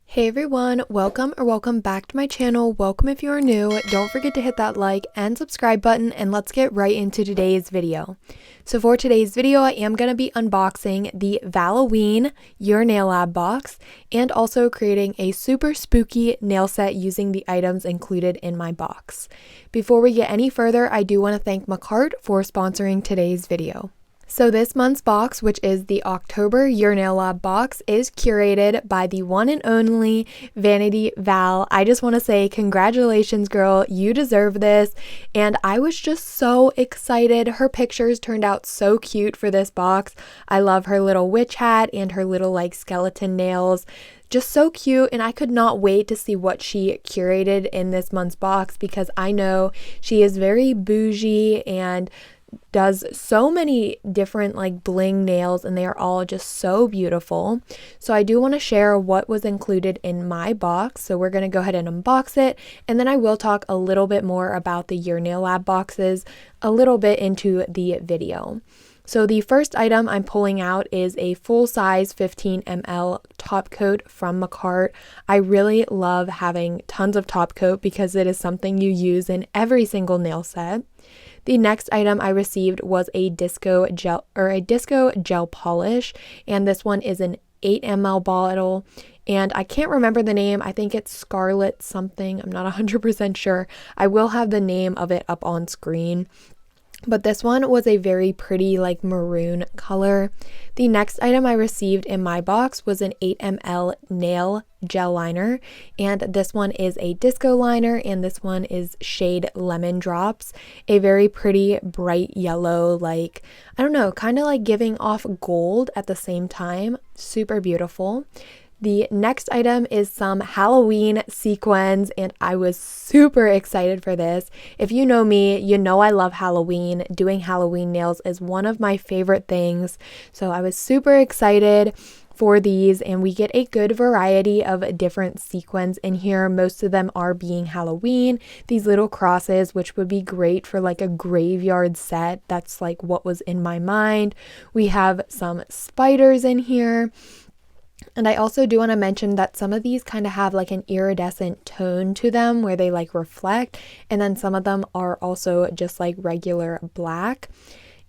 Hey everyone, welcome back to my channel. Welcome if you are new. Don't forget to hit that like and subscribe button, and let's get right into today's video. So for today's video, I am going to be unboxing the Valoween Your Nail Lab box and also creating a super spooky nail set using the items included in my box. Before we get any further, I do want to thank Makartt for sponsoring today's video. So this month's box, which is the October Your Nail Lab box, is curated by the one and only Vanity Val. I just want to say congratulations, girl. You deserve this. And I was just so excited. Her pictures turned out so cute for this box. I love her little witch hat and her little like skeleton nails. Just so cute, and I could not wait to see what she curated in this month's box because I know she is very bougie and does so many different like bling nails, and they are all just so beautiful. So I do want to share what was included in my box. So we're going to go ahead and unbox it, and then I will talk a little bit more about the Your Nail Lab boxes a little bit into the video. So the first item I'm pulling out is a full-size 15 ml top coat from Makartt. I really love having tons of top coat because it is something you use in every single nail set. The next item I received was a disco gel polish, and this one is an 8 ml bottle, and I can't remember the name. I think it's Scarlet something. I'm not 100% sure. I will have the name of it up on screen. But this one was a very pretty like maroon color. The next item I received in my box was an 8 ml nail gel liner, and this one is a disco liner, and this one is shade Lemon Drops, a very pretty bright yellow, like I don't know, kind of like giving off gold at the same time. Super beautiful. The next item is some Halloween sequins, and I was super excited for this. If you know me, you know I love Halloween. Doing Halloween nails is one of my favorite things, so I was super excited for these, and we get a good variety of different sequins in here. Most of them are being Halloween. These little crosses, which would be great for like a graveyard set. That's like what was in my mind. We have some spiders in here. And I also do want to mention that some of these kind of have like an iridescent tone to them where they like reflect, and then some of them are also just like regular black.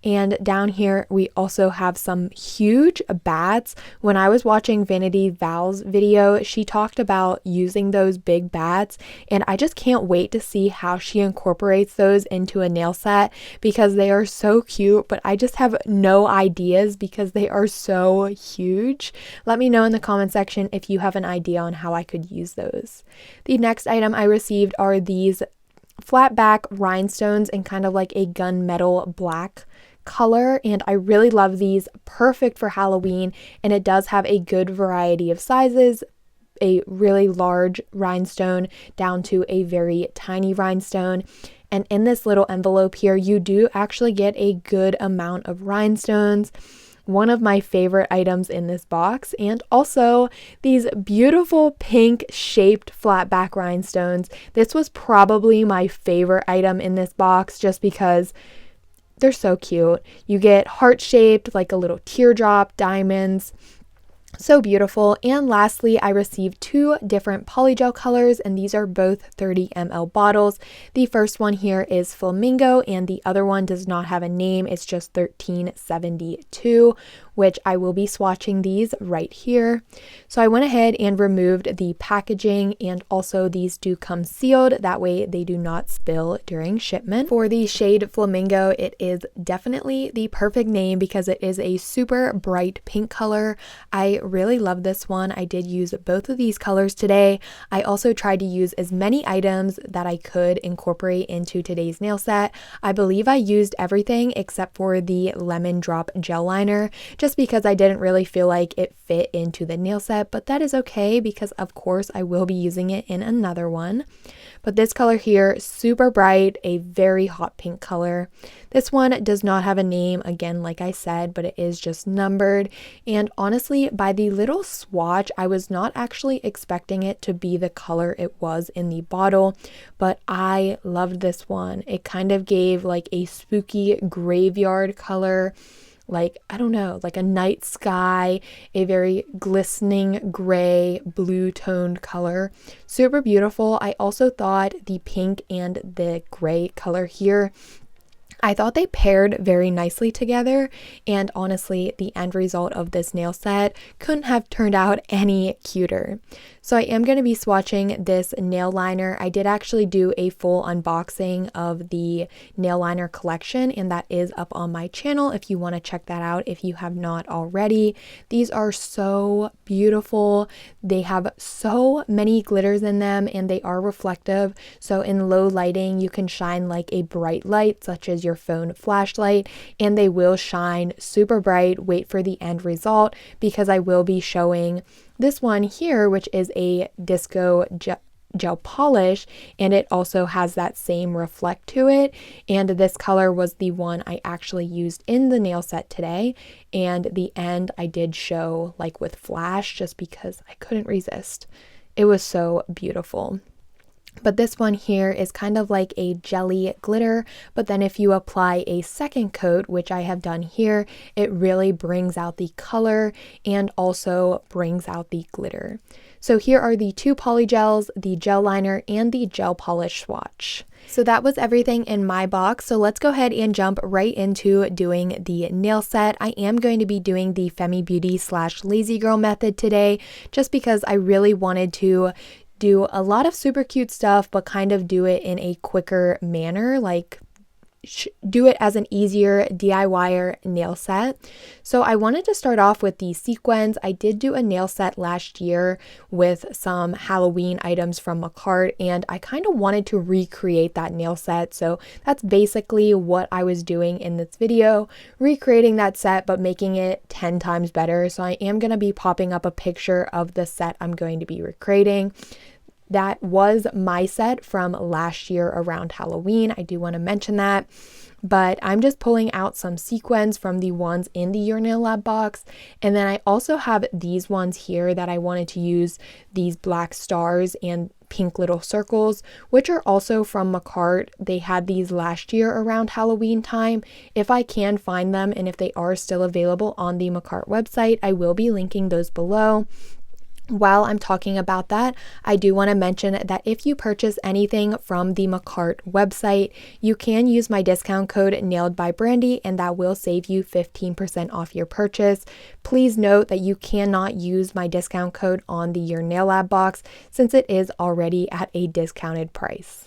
And down here we also have some huge bats. When I was watching Vanity Val's video, she talked about using those big bats, and I just can't wait to see how she incorporates those into a nail set because they are so cute, but I just have no ideas because they are so huge. Let me know in the comment section if you have an idea on how I could use those. The next item I received are these flat back rhinestones in kind of like a gunmetal black color, and I really love these. Perfect for Halloween, and it does have a good variety of sizes, a really large rhinestone down to a very tiny rhinestone. And in this little envelope here, you do actually get a good amount of rhinestones. One of my favorite items in this box, and also these beautiful pink shaped flat back rhinestones. This was probably my favorite item in this box just because they're so cute. You get heart-shaped, like a little teardrop, diamonds. So beautiful. And lastly, I received two different polygel colors, and these are both 30 ml bottles. The first one here is Flamingo, and the other one does not have a name. It's just 1372, which I will be swatching these right here. So I went ahead and removed the packaging, and also these do come sealed. That way they do not spill during shipment. For the shade Flamingo, it is definitely the perfect name because it is a super bright pink color. I really love this one. I did use both of these colors today. I also tried to use as many items that I could incorporate into today's nail set. I believe I used everything except for the Lemon Drop gel liner, just because I didn't really feel like it fit into the nail set, but that is okay because of course I will be using it in another one. but this color here, super bright, a very hot pink color. This one does not have a name, again, like I said, but it is just numbered. And honestly, by the little swatch, I was not actually expecting it to be the color it was in the bottle, but I loved this one. It kind of gave like a spooky graveyard color, like, I don't know, like a night sky, a very glistening gray, blue toned color. Super beautiful. I also thought the pink and the gray color here, I thought they paired very nicely together, and honestly, the end result of this nail set couldn't have turned out any cuter. So I am going to be swatching this nail liner. I did actually do a full unboxing of the nail liner collection, and that is up on my channel if you want to check that out if you have not already. These are so beautiful. They have so many glitters in them, and they are reflective. So in low lighting, you can shine like a bright light, such as your phone flashlight, and they will shine super bright. Wait for the end result, because I will be showing this one here, which is a disco gel polish, and it also has that same reflect to it. And this color was the one I actually used in the nail set today, and the end I did show like with flash just because I couldn't resist. It was so beautiful. But this one here is kind of like a jelly glitter, but then if you apply a second coat, which I have done here, it really brings out the color and also brings out the glitter. So here are the two polygels, the gel liner, and the gel polish swatch. So that was everything in my box. So let's go ahead and jump right into doing the nail set. I am going to be doing the Femi Beauty / Lazy Girl method today, just because I really wanted to do a lot of super cute stuff, but kind of do it in a quicker manner, like do it as an easier DIYer nail set. So I wanted to start off with the sequins. I did do a nail set last year with some Halloween items from Makartt, and I kind of wanted to recreate that nail set. So that's basically what I was doing in this video, recreating that set, but making it 10 times better. So I am going to be popping up a picture of the set I'm going to be recreating. That was my set from last year around Halloween. I do want to mention that, but I'm just pulling out some sequins from the ones in the Your Nail Lab box. And then I also have these ones here that I wanted to use, these black stars and pink little circles, which are also from Makartt. They had these last year around Halloween time. If I can find them, and if they are still available on the Makartt website, I will be linking those below. While I'm talking about that, I do want to mention that if you purchase anything from the Makartt website, you can use my discount code NAILEDBYBRANDI, and that will save you 15% off your purchase. Please note that you cannot use my discount code on the Your Nail Lab box, since it is already at a discounted price.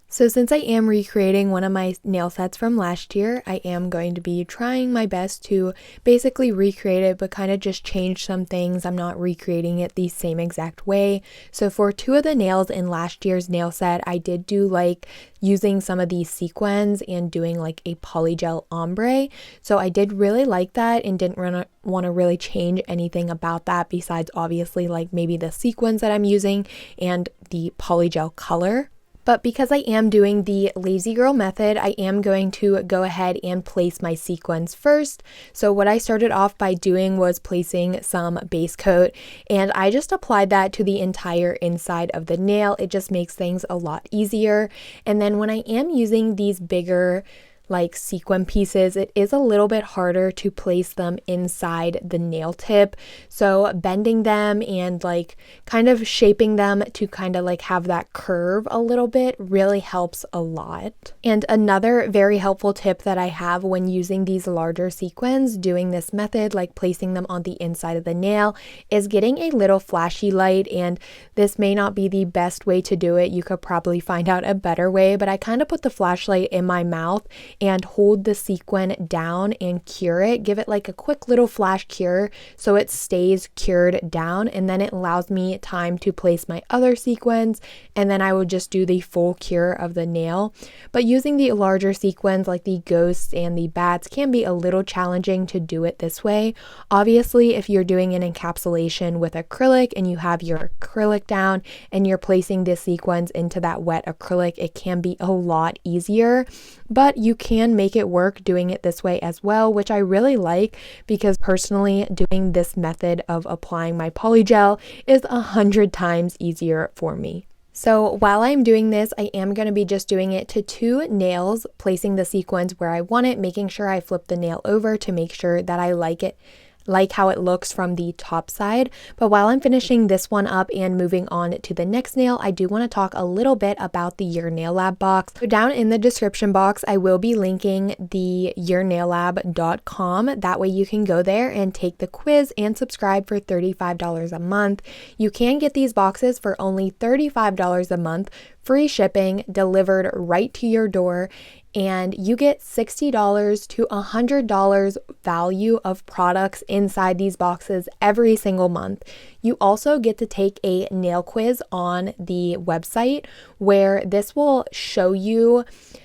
So since I am recreating one of my nail sets from last year, I am going to be trying my best to basically recreate it, but kind of just change some things. I'm not recreating it the same exact way. So for two of the nails in last year's nail set, I did do like using some of these sequins and doing like a polygel ombre. So I did really like that and didn't want to really change anything about that besides obviously like maybe the sequins that I'm using and the polygel color. But because I am doing the Lazy Girl method, I am going to go ahead and place my sequins first. So what I started off by doing was placing some base coat, and I just applied that to the entire inside of the nail. It just makes things a lot easier. And then when I am using these bigger like sequin pieces, it is a little bit harder to place them inside the nail tip. So bending them and like kind of shaping them to kind of like have that curve a little bit really helps a lot. And another very helpful tip that I have when using these larger sequins, doing this method, like placing them on the inside of the nail, is getting a little flashy light. And this may not be the best way to do it. You could probably find out a better way, but I kind of put the flashlight in my mouth and hold the sequin down and cure it, give it like a quick little flash cure so it stays cured down, and then it allows me time to place my other sequins, and then I would just do the full cure of the nail. But using the larger sequins like the ghosts and the bats can be a little challenging to do it this way. Obviously, if you're doing an encapsulation with acrylic and you have your acrylic down and you're placing the sequins into that wet acrylic, it can be a lot easier, but you can make it work doing it this way as well, which I really like because personally doing this method of applying my polygel is 100 times easier for me. So while I'm doing this, I am going to be just doing it to 2 nails, placing the sequins where I want it, making sure I flip the nail over to make sure that I like how it looks from the top side. But while I'm finishing this one up and moving on to the next nail, I do want to talk a little bit about the Your Nail Lab box. So down in the description box, I will be linking the yournaillab.com. That way you can go there and take the quiz and subscribe for $35 a month. You can get these boxes for only $35 a month, free shipping, delivered right to your door, and you get $60 to $100 value of products inside these boxes every single month. You also get to take a nail quiz on the website where this will show you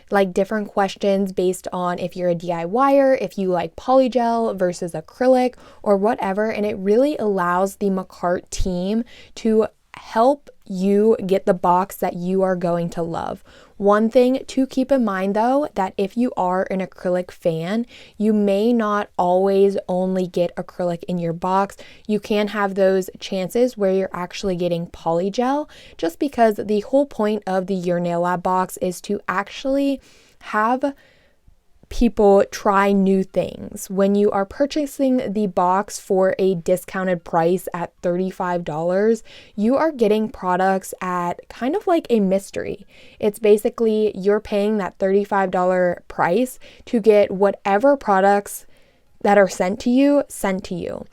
like different questions based on if you're a DIYer, if you like polygel versus acrylic or whatever, and it really allows the Makartt team to help you get the box that you are going to love. One thing to keep in mind though, that if you are an acrylic fan, you may not always only get acrylic in your box. You can have those chances where you're actually getting polygel, just because the whole point of the Your Nail Lab box is to actually have people try new things. When you are purchasing the box for a discounted price at $35, you are getting products at kind of like a mystery. It's basically you're paying that $35 price to get whatever products that are sent to you,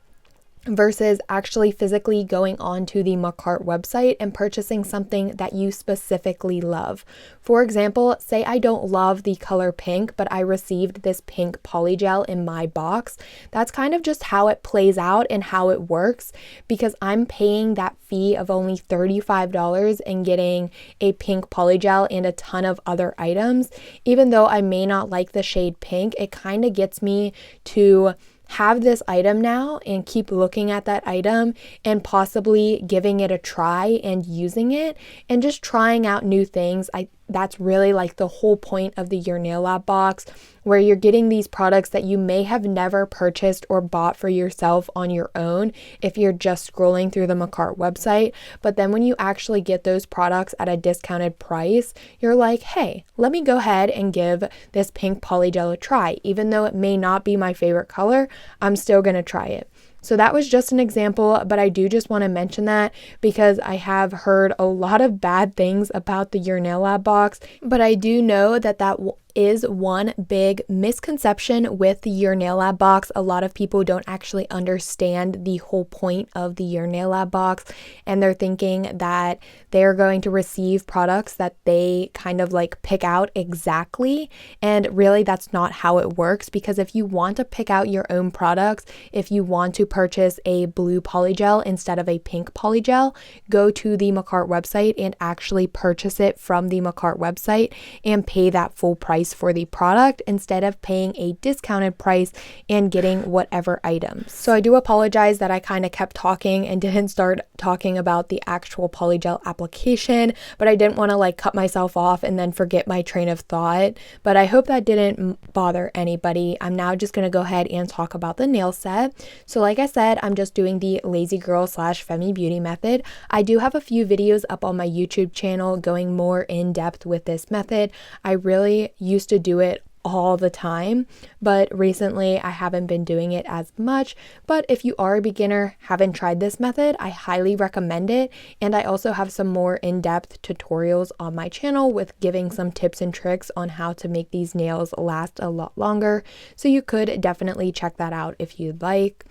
versus actually physically going onto the Makartt website and purchasing something that you specifically love. For example, say I don't love the color pink, but I received this pink polygel in my box. That's kind of just how it plays out and how it works, because I'm paying that fee of only $35 and getting a pink polygel and a ton of other items. Even though I may not like the shade pink, it kind of gets me to have this item now and keep looking at that item and possibly giving it a try and using it and just trying out new things. That's really like the whole point of the Your Nail Lab box, where you're getting these products that you may have never purchased or bought for yourself on your own if you're just scrolling through the Makartt website. But then when you actually get those products at a discounted price, you're like, hey, let me go ahead and give this pink polygel a try. Even though it may not be my favorite color, I'm still going to try it. So that was just an example, but I do just want to mention that because I have heard a lot of bad things about the Your Nail Lab box, but I do know that is one big misconception with the Your Nail Lab box. A lot of people don't actually understand the whole point of the Your Nail Lab box, and they're thinking that they're going to receive products that they kind of like pick out exactly, and really that's not how it works. Because if you want to pick out your own products, if you want to purchase a blue polygel instead of a pink polygel, go to the Makartt website and actually purchase it from the Makartt website and pay that full price for the product instead of paying a discounted price and getting whatever items. So I do apologize that I kind of kept talking and didn't start talking about the actual polygel application, but I didn't want to like cut myself off and then forget my train of thought. But I hope that didn't bother anybody. I'm now just going to go ahead and talk about the nail set. So like I said, I'm just doing the lazy girl / Femi beauty method. I do have a few videos up on my YouTube channel going more in depth with this method. I really used to do it all the time, but recently I haven't been doing it as much. But if you are a beginner, haven't tried this method, I highly recommend it. And I also have some more in-depth tutorials on my channel with giving some tips and tricks on how to make these nails last a lot longer. So you could definitely check that out if you'd like.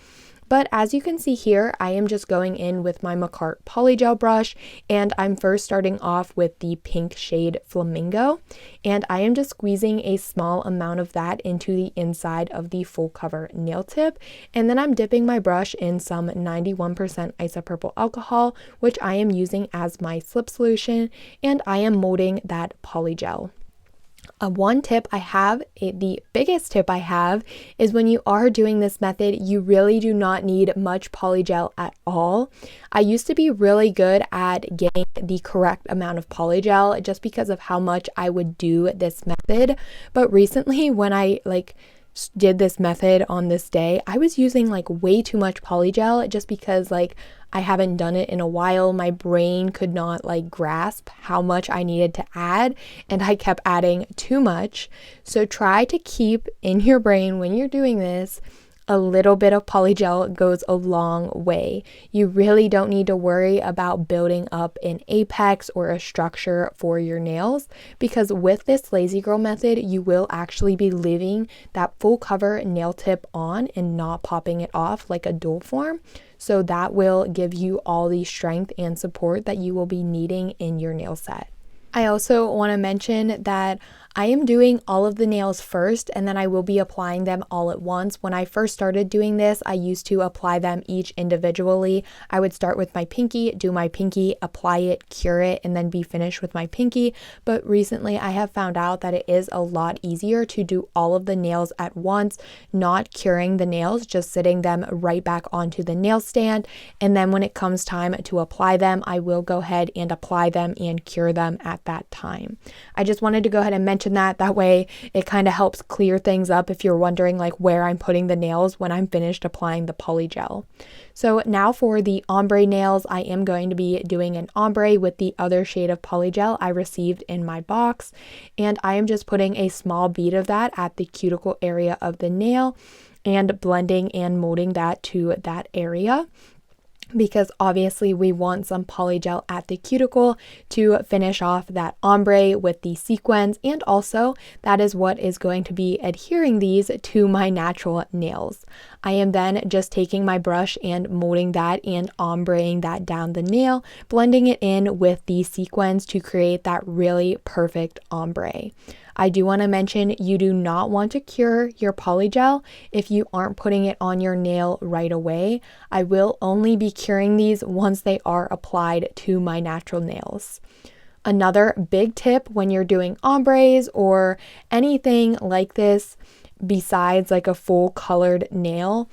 But as you can see here, I am just going in with my Makartt Polygel brush, and I'm first starting off with the pink shade Flamingo, and I am just squeezing a small amount of that into the inside of the full cover nail tip, and then I'm dipping my brush in some 91% isopropyl alcohol, which I am using as my slip solution, and I am molding that polygel. One tip I have, the biggest tip I have, is when you are doing this method, you really do not need much polygel at all. I used to be really good at getting the correct amount of polygel just because of how much I would do this method, but recently when I did this method on this day, I was using way too much polygel just because I haven't done it in a while. My brain could not grasp how much I needed to add, and I kept adding too much. So try to keep in your brain when you're doing this, a little bit of polygel goes a long way. You really don't need to worry about building up an apex or a structure for your nails, because with this lazy girl method, you will actually be leaving that full cover nail tip on and not popping it off like a dual form. So that will give you all the strength and support that you will be needing in your nail set. I also want to mention that I am doing all of the nails first, and then I will be applying them all at once. When I first started doing this, I used to apply them each individually. I would start with my pinky, do my pinky, apply it, cure it, and then be finished with my pinky. But recently I have found out that it is a lot easier to do all of the nails at once, not curing the nails, just sitting them right back onto the nail stand. And then when it comes time to apply them, I will go ahead and apply them and cure them at that time. I just wanted to go ahead and mention that way it kind of helps clear things up if you're wondering where I'm putting the nails when I'm finished applying the polygel. So now for the ombre nails, I am going to be doing an ombre with the other shade of polygel I received in my box, and I am just putting a small bead of that at the cuticle area of the nail and blending and molding that to that area, because obviously we want some polygel at the cuticle to finish off that ombre with the sequins, and also that is what is going to be adhering these to my natural nails. I am then just taking my brush and molding that and ombreing that down the nail, blending it in with the sequins to create that really perfect ombre. I do want to mention you do not want to cure your polygel if you aren't putting it on your nail right away. I will only be curing these once they are applied to my natural nails. Another big tip when you're doing ombres or anything like this besides a full colored nail,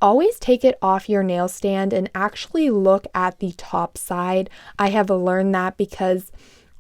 always take it off your nail stand and actually look at the top side. I have learned that because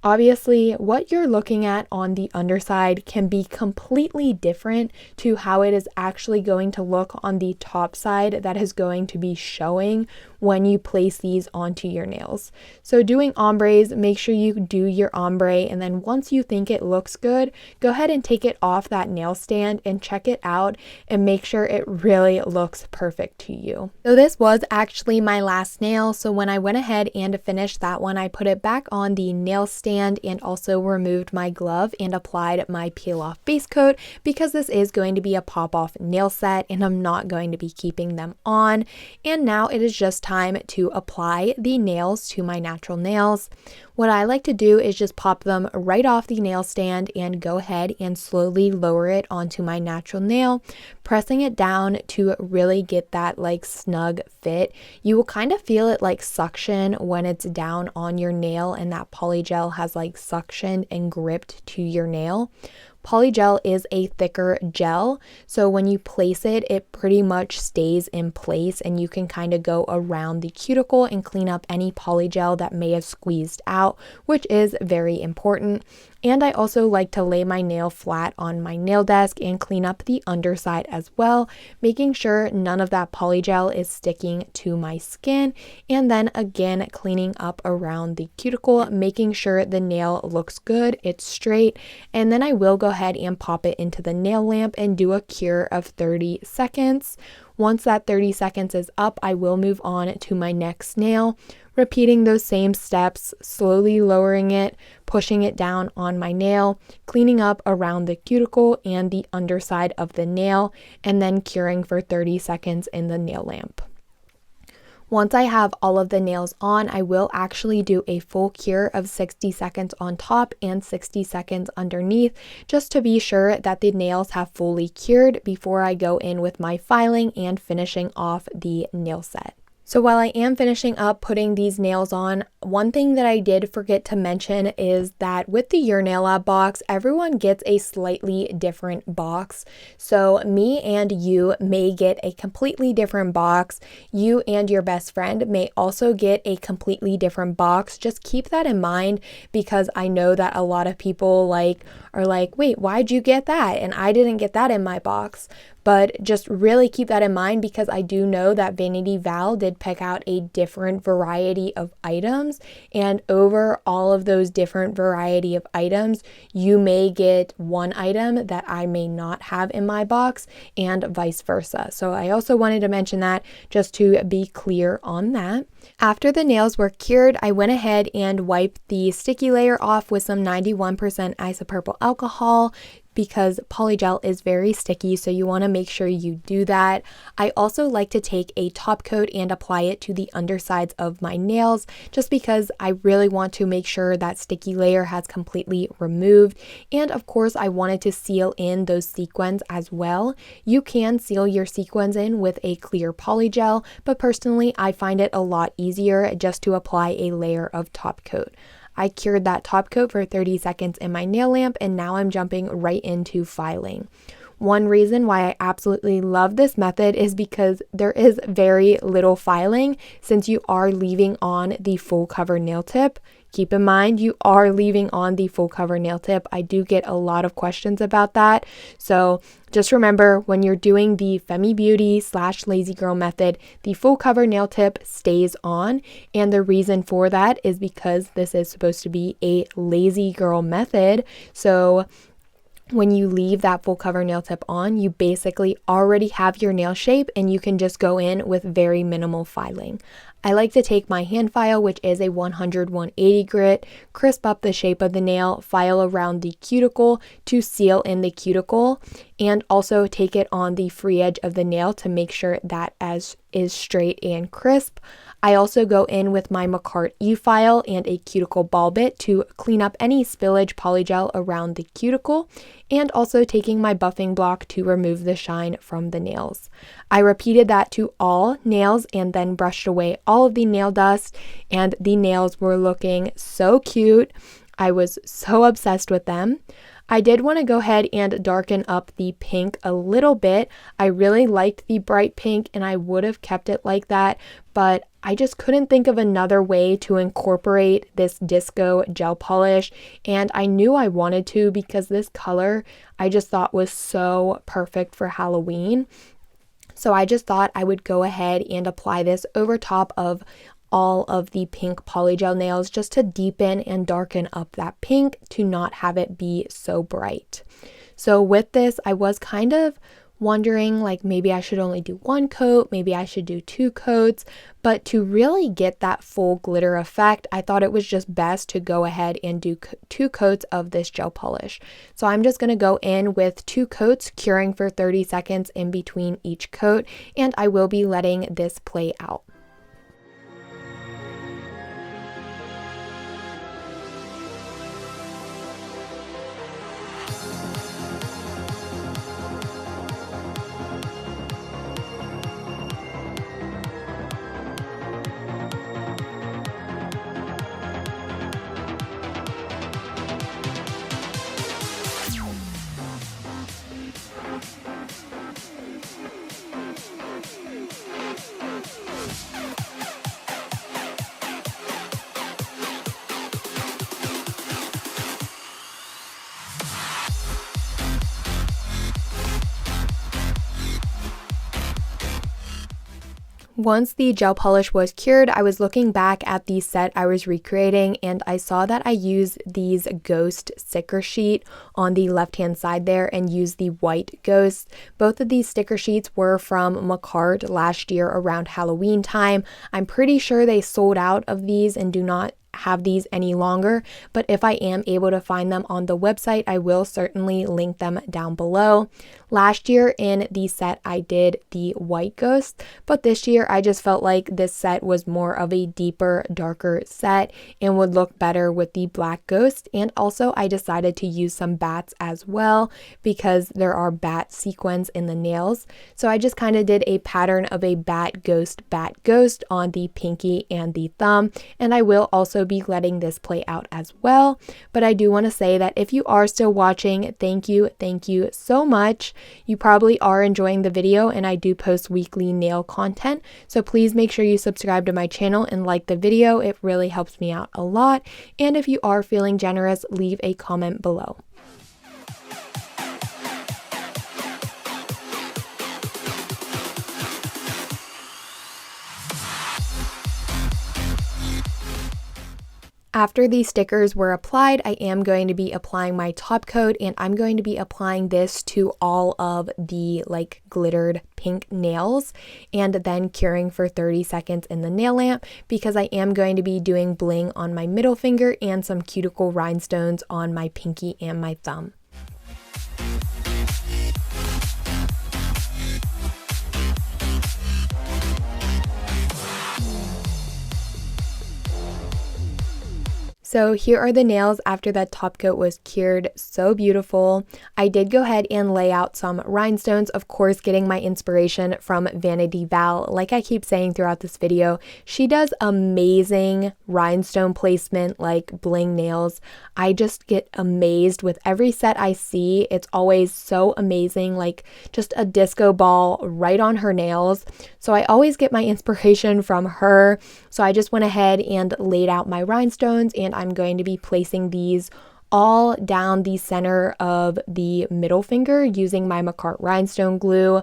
obviously, what you're looking at on the underside can be completely different to how it is actually going to look on the top side that is going to be showing when you place these onto your nails. So doing ombres, make sure you do your ombre, and then once you think it looks good, go ahead and take it off that nail stand and check it out and make sure it really looks perfect to you. So this was actually my last nail, so when I went ahead and finished that one, I put it back on the nail stand and also removed my glove and applied my peel off base coat, because this is going to be a pop off nail set and I'm not going to be keeping them on. And now it is just time to apply the nails to my natural nails. What I like to do is just pop them right off the nail stand and go ahead and slowly lower it onto my natural nail, pressing it down to really get that snug fit. You will kind of feel it suction when it's down on your nail and that polygel has suctioned and gripped to your nail. Polygel is a thicker gel, so when you place it, it pretty much stays in place and you can kind of go around the cuticle and clean up any polygel that may have squeezed out, which is very important. And I also like to lay my nail flat on my nail desk and clean up the underside as well, making sure none of that polygel is sticking to my skin. And then again, cleaning up around the cuticle, making sure the nail looks good, it's straight. And then I will go ahead and pop it into the nail lamp and do a cure of 30 seconds. Once that 30 seconds is up, I will move on to my next nail, repeating those same steps, slowly lowering it, pushing it down on my nail, cleaning up around the cuticle and the underside of the nail, and then curing for 30 seconds in the nail lamp. Once I have all of the nails on, I will actually do a full cure of 60 seconds on top and 60 seconds underneath, just to be sure that the nails have fully cured before I go in with my filing and finishing off the nail set. So while I am finishing up putting these nails on, one thing that I did forget to mention is that with the Your Nail Lab box, everyone gets a slightly different box. So me and you may get a completely different box. You and your best friend may also get a completely different box. Just keep that in mind, because I know that a lot of people are like, wait, why'd you get that? And I didn't get that in my box. But just really keep that in mind, because I do know that Vanity Val did pick out a different variety of items, and over all of those different variety of items, you may get one item that I may not have in my box, and vice versa. So I also wanted to mention that, just to be clear on that. After the nails were cured, I went ahead and wiped the sticky layer off with some 91% isopropyl alcohol, because polygel is very sticky, so you want to make sure you do that. I also like to take a top coat and apply it to the undersides of my nails, just because I really want to make sure that sticky layer has completely removed. And of course, I wanted to seal in those sequins as well. You can seal your sequins in with a clear polygel, but personally, I find it a lot easier just to apply a layer of top coat. I cured that top coat for 30 seconds in my nail lamp, and now I'm jumping right into filing. One reason why I absolutely love this method is because there is very little filing, since you are leaving on the full cover nail tip. Keep in mind, you are leaving on the full cover nail tip. I do get a lot of questions about that. So just remember, when you're doing the Femi Beauty / Lazy Girl method, the full cover nail tip stays on. And the reason for that is because this is supposed to be a lazy girl method. So when you leave that full cover nail tip on, you basically already have your nail shape, and you can just go in with very minimal filing. I like to take my hand file, which is a 100/180 grit, crisp up the shape of the nail, file around the cuticle to seal in the cuticle, and also take it on the free edge of the nail to make sure that is straight and crisp. I also go in with my Makartt E-file and a cuticle ball bit to clean up any spillage polygel around the cuticle, and also taking my buffing block to remove the shine from the nails. I repeated that to all nails and then brushed away all of the nail dust, and the nails were looking so cute. I was so obsessed with them. I did want to go ahead and darken up the pink a little bit. I really liked the bright pink, and I would have kept it like that, but I just couldn't think of another way to incorporate this disco gel polish, and I knew I wanted to, because this color I just thought was so perfect for Halloween. So I just thought I would go ahead and apply this over top of all of the pink polygel nails, just to deepen and darken up that pink to not have it be so bright. So with this, I was kind of wondering, like, maybe I should only do one coat, maybe I should do 2 coats, but to really get that full glitter effect, I thought it was just best to go ahead and do 2 coats of this gel polish. So I'm just going to go in with 2 coats, curing for 30 seconds in between each coat, and I will be letting this play out. Once the gel polish was cured, I was looking back at the set I was recreating, and I saw that I used these ghost sticker sheet on the left hand side there and used the white ghost. Both of these sticker sheets were from Makartt last year around Halloween time. I'm pretty sure they sold out of these and do not have these any longer, but if I am able to find them on the website, I will certainly link them down below. Last year in the set, I did the white ghost, but this year I just felt like this set was more of a deeper, darker set and would look better with the black ghost. And also I decided to use some bats as well because there are bat sequins in the nails. So I just kind of did a pattern of a bat ghost on the pinky and the thumb, and I will also be letting this play out as well. But I do want to say that if you are still watching, thank you so much. You probably are enjoying the video, and I do post weekly nail content, so please make sure you subscribe to my channel and like the video. It really helps me out a lot. And if you are feeling generous, leave a comment below. After these stickers were applied, I am going to be applying my top coat, and I'm going to be applying this to all of the like glittered pink nails and then curing for 30 seconds in the nail lamp because I am going to be doing bling on my middle finger and some cuticle rhinestones on my pinky and my thumb. So here are the nails after that top coat was cured. So beautiful. I did go ahead and lay out some rhinestones, of course getting my inspiration from Vanity Val. Like I keep saying throughout this video, she does amazing rhinestone placement, like bling nails. I just get amazed with every set I see. It's always so amazing, like just a disco ball right on her nails. So I always get my inspiration from her. So I just went ahead and laid out my rhinestones, and I'm going to be placing these all down the center of the middle finger using my Makartt rhinestone glue.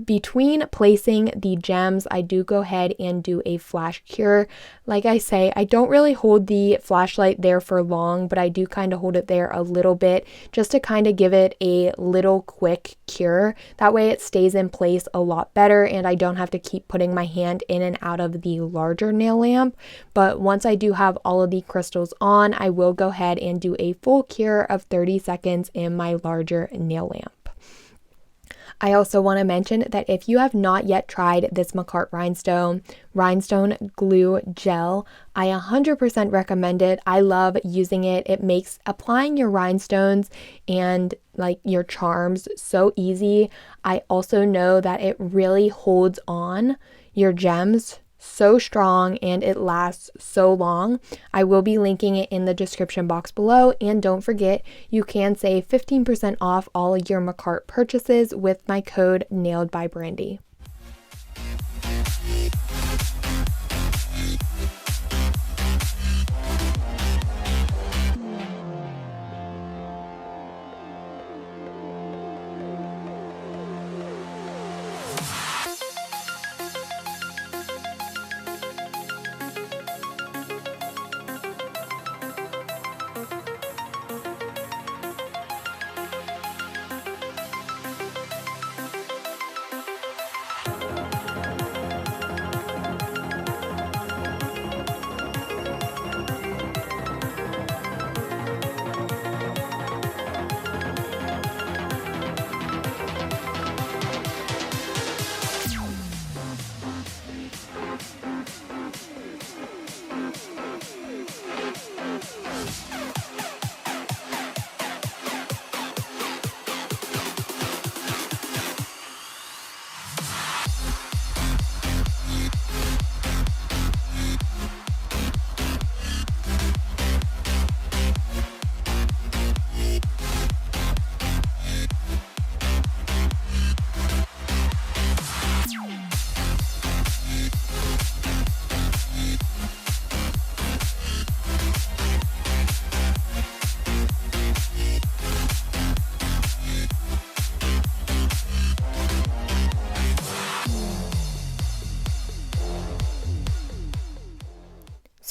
Between placing the gems, I do go ahead and do a flash cure. Like I say, I don't really hold the flashlight there for long, but I do kind of hold it there a little bit just to kind of give it a little quick cure. That way it stays in place a lot better and I don't have to keep putting my hand in and out of the larger nail lamp. But once I do have all of the crystals on, I will go ahead and do a full cure of 30 seconds in my larger nail lamp. I also want to mention that if you have not yet tried this Makartt rhinestone glue gel, I 100% recommend it. I love using it. It makes applying your rhinestones and like your charms so easy. I also know that it really holds on your gems so strong and it lasts so long. I will be linking it in the description box below, and don't forget you can save 15% off all of your Makartt purchases with my code NAILEDBYBRANDI.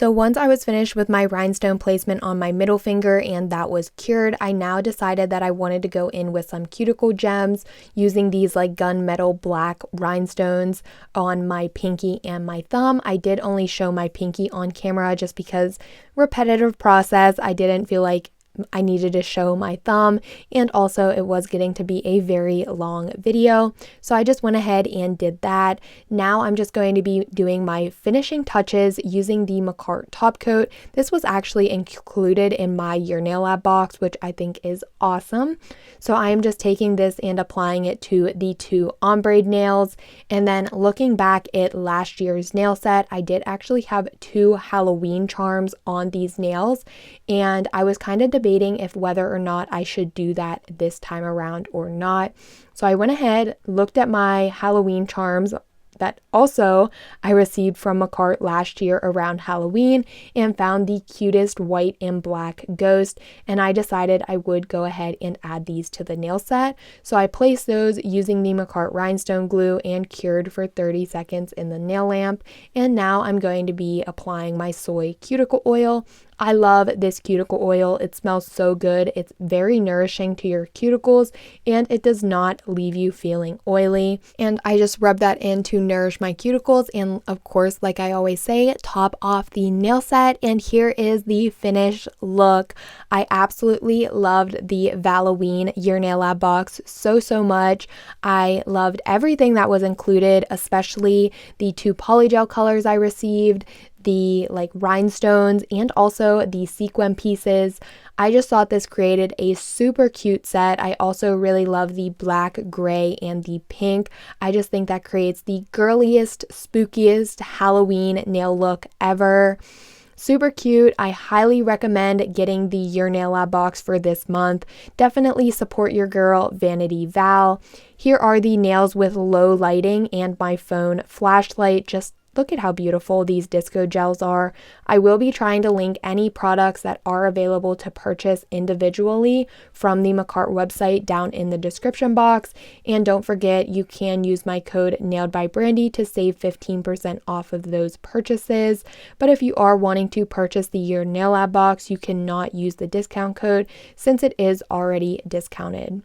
So once I was finished with my rhinestone placement on my middle finger and that was cured, I now decided that I wanted to go in with some cuticle gems using these like gunmetal black rhinestones on my pinky and my thumb. I did only show my pinky on camera just because repetitive process. I didn't feel like I needed to show my thumb, and also it was getting to be a very long video, so I just went ahead and did that. Now I'm just going to be doing my finishing touches using the Makartt top coat. This was actually included in my Your Nail Lab box, which I think is awesome. So I am just taking this and applying it to the two ombre nails, and then looking back at last year's nail set, I did actually have two Halloween charms on these nails, and I was kind of debating if whether or not I should do that this time around or not. So I went ahead, looked at my Halloween charms that also I received from Makartt last year around Halloween, and found the cutest white and black ghost, and I decided I would go ahead and add these to the nail set. So I placed those using the Makartt rhinestone glue and cured for 30 seconds in the nail lamp, and now I'm going to be applying my soy cuticle oil. I love this cuticle oil. It smells so good. It's very nourishing to your cuticles, and it does not leave you feeling oily. And I just rub that in to nourish my cuticles, and of course, like I always say, top off the nail set. And here is the finished look. I absolutely loved the Valoween Your Nail Lab box so much. I loved everything that was included, especially the two polygel colors I received, the like rhinestones, and also the sequin pieces. I just thought this created a super cute set. I also really love the black, gray, and the pink. I just think that creates the girliest, spookiest Halloween nail look ever. Super cute. I highly recommend getting the Your Nail Lab box for this month. Definitely support your girl, Vanity Val. Here are the nails with low lighting and my phone flashlight. Just look at how beautiful these disco gels are. I will be trying to link any products that are available to purchase individually from the Makartt website down in the description box. And don't forget, you can use my code NAILEDBYBRANDI to save 15% off of those purchases. But if you are wanting to purchase the Your Nail Lab box, you cannot use the discount code since it is already discounted.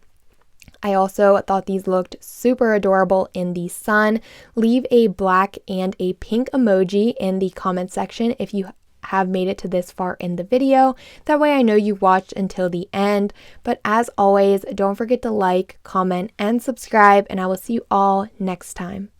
I also thought these looked super adorable in the sun. Leave a black and a pink emoji in the comment section if you have made it to this far in the video. That way I know you watched until the end. But as always, don't forget to like, comment, and subscribe, and I will see you all next time.